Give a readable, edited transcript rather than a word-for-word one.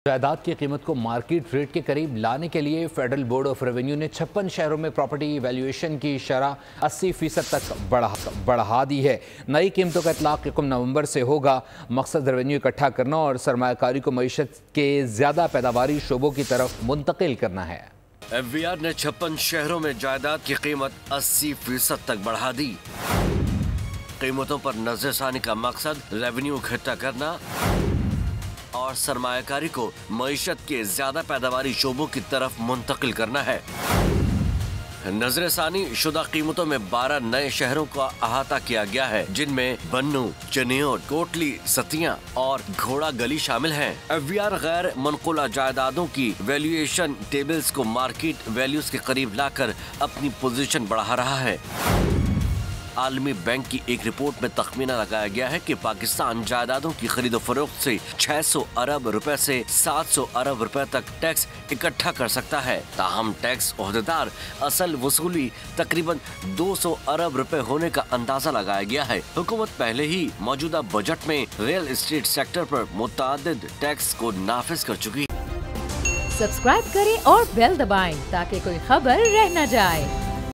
जायदाद की कीमत को मार्केट रेट के करीब लाने के लिए फेडरल बोर्ड ऑफ रेवेन्यू ने 56 शहरों में प्रॉपर्टी वैल्यूएशन की शरह 80% तक बढ़ा दी है। नई कीमतों का इतलाक 1 नवंबर से होगा। मकसद रेवेन्यू इकट्ठा करना और सरमायाकारी को मईशत के ज़्यादा पैदावारी शोबों की तरफ मुंतकिल करना है। FVR ने 56 शहरों में जायदाद की कीमत 80% तक बढ़ा दी। कीमतों पर नजरसानी का मकसद रेवेन्यू इकट्ठा करना और सरमायाकारी को मईशत के ज्यादा पैदावारी शोबों की तरफ मुंतकिल करना है। नजरसानी शुदा कीमतों में 12 नए शहरों का अहाता किया गया है, जिनमें बन्नू, चनियोट, कोटली, सतिया और घोड़ा गली शामिल हैं। FVR गैर मनकुला जायदादों की वैल्यूएशन टेबल्स को मार्केट वैल्यूज के करीब लाकर अपनी पोजीशन बढ़ा रहा है। आलमी बैंक की एक रिपोर्ट में तखमीना लगाया गया है कि पाकिस्तान जायदादों की खरीदो फरोख्त से 600 अरब रुपए से 700 अरब रुपए तक टैक्स इकट्ठा कर सकता है। ताहम टैक्स ओहदेदार असल वसूली तकरीबन 200 अरब रुपए होने का अंदाजा लगाया गया है। हुकूमत पहले ही मौजूदा बजट में रियल एस्टेट सेक्टर पर मुतअद्दिद टैक्स को नाफिज कर चुकी है। सब्सक्राइब करें और बेल दबाएं ताकि कोई खबर रह न जाए।